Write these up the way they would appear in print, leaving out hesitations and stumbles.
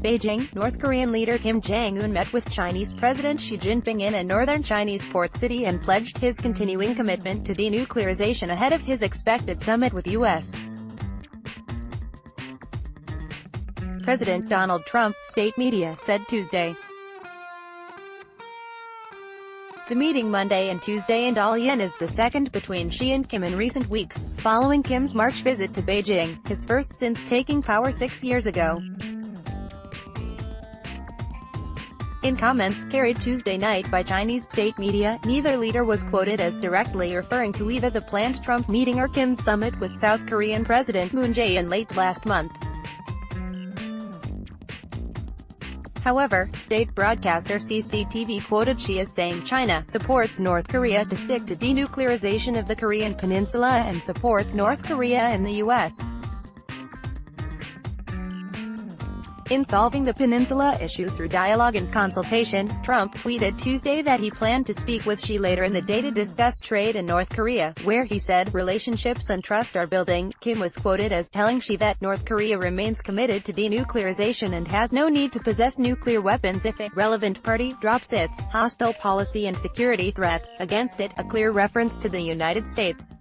Beijing, North Korean leader Kim Jong Un met with Chinese President Xi Jinping in a northern Chinese port city and pledged his continuing commitment to denuclearization ahead of his expected summit with U.S. President Donald Trump, state media said Tuesday. The meeting Monday and Tuesday in Dalian is the second between Xi and Kim in recent weeks, following Kim's March visit to Beijing, his first since taking power 6 years ago. In comments carried Tuesday night by Chinese state media, neither leader was quoted as directly referring to either the planned Trump meeting or Kim's summit with South Korean President Moon Jae-in late last month. However, state broadcaster CCTV quoted Xi as saying China supports North Korea to stick to denuclearization of the Korean peninsula and supports North Korea and the U.S. in solving the peninsula issue through dialogue and consultation. Trump tweeted Tuesday that he planned to speak with Xi later in the day to discuss trade in North Korea, where he said relationships and trust are building. Kim was quoted as telling Xi that North Korea remains committed to denuclearization and has no need to possess nuclear weapons if a relevant party drops its hostile policy and security threats against it, a clear reference to the United States.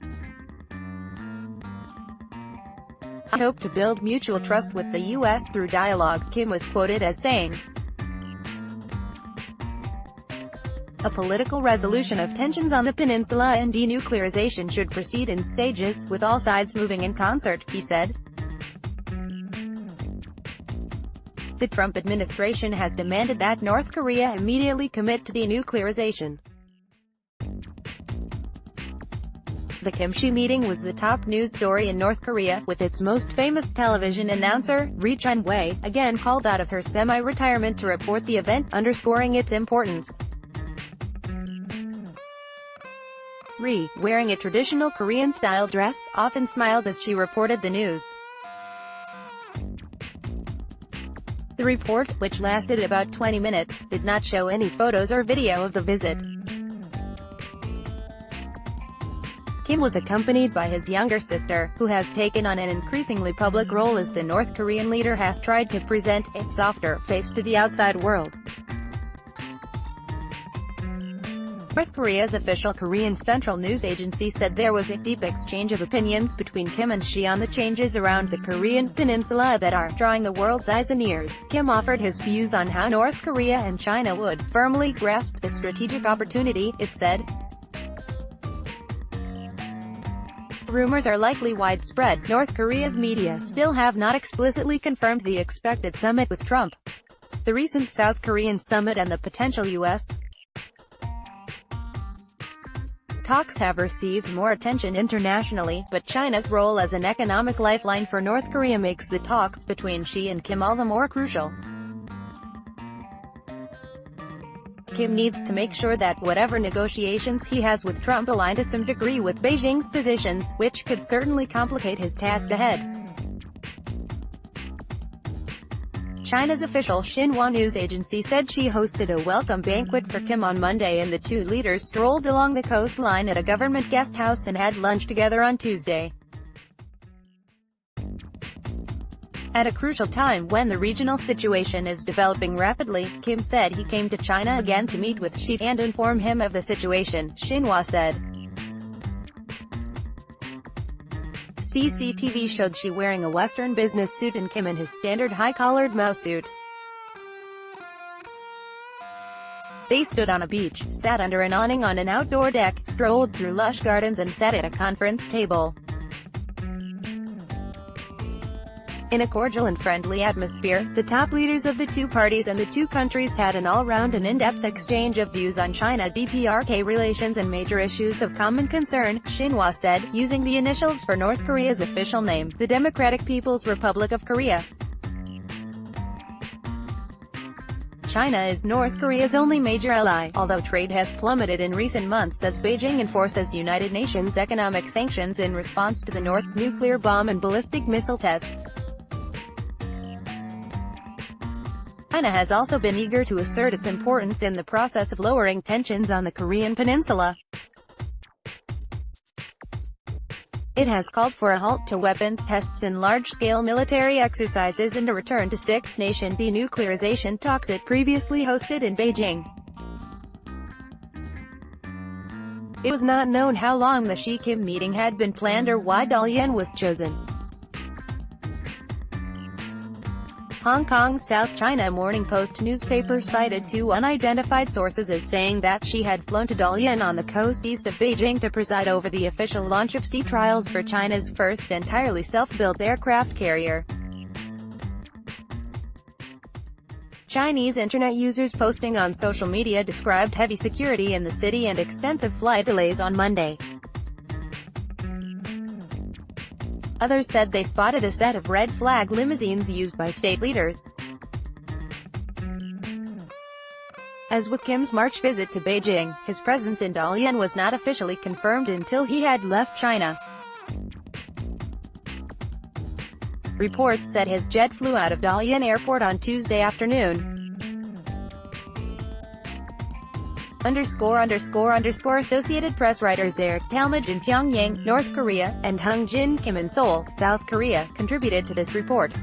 "I hope to build mutual trust with the U.S. through dialogue," Kim was quoted as saying. A political resolution of tensions on the peninsula and denuclearization should proceed in stages, with all sides moving in concert, he said. The Trump administration has demanded that North Korea immediately commit to denuclearization. The Kim-Xi meeting was the top news story in North Korea, with its most famous television announcer, Ri Chun-wei, again called out of her semi-retirement to report the event, underscoring its importance. Ri, wearing a traditional Korean-style dress, often smiled as she reported the news. The report, which lasted about 20 minutes, did not show any photos or video of the visit. Kim was accompanied by his younger sister, who has taken on an increasingly public role as the North Korean leader has tried to present a softer face to the outside world. North Korea's official Korean Central News Agency said there was a deep exchange of opinions between Kim and Xi on the changes around the Korean peninsula that are drawing the world's eyes and ears. Kim offered his views on how North Korea and China would firmly grasp the strategic opportunity, it said. Rumors are likely widespread. North Korea's media still have not explicitly confirmed the expected summit with Trump. The recent South Korean summit and the potential U.S. talks have received more attention internationally, but China's role as an economic lifeline for North Korea makes the talks between Xi and Kim all the more crucial. Kim needs to make sure that whatever negotiations he has with Trump align to some degree with Beijing's positions, which could certainly complicate his task ahead. China's official Xinhua news agency said Xi hosted a welcome banquet for Kim on Monday and the two leaders strolled along the coastline at a government guest house and had lunch together on Tuesday. At a crucial time when the regional situation is developing rapidly, Kim said he came to China again to meet with Xi and inform him of the situation, Xinhua said. CCTV showed Xi wearing a Western business suit and Kim in his standard high-collared Mao suit. They stood on a beach, sat under an awning on an outdoor deck, strolled through lush gardens and sat at a conference table. In a cordial and friendly atmosphere, the top leaders of the two parties and the two countries had an all-round and in-depth exchange of views on China-DPRK relations and major issues of common concern, Xinhua said, using the initials for North Korea's official name, the Democratic People's Republic of Korea. China is North Korea's only major ally, although trade has plummeted in recent months as Beijing enforces United Nations economic sanctions in response to the North's nuclear bomb and ballistic missile tests. China has also been eager to assert its importance in the process of lowering tensions on the Korean peninsula. It has called for a halt to weapons tests and large-scale military exercises and a return to six-nation denuclearization talks it previously hosted in Beijing. It was not known how long the Xi-Kim meeting had been planned or why Dalian was chosen. Hong Kong's South China Morning Post newspaper cited two unidentified sources as saying that she had flown to Dalian on the coast east of Beijing to preside over the official launch of sea trials for China's first entirely self-built aircraft carrier. Chinese internet users posting on social media described heavy security in the city and extensive flight delays on Monday. Others said they spotted a set of red flag limousines used by state leaders. As with Kim's March visit to Beijing, his presence in Dalian was not officially confirmed until he had left China. Reports said his jet flew out of Dalian Airport on Tuesday afternoon. Associated Press writers Eric Talmadge in Pyongyang, North Korea, and Hung Jin Kim in Seoul, South Korea, contributed to this report.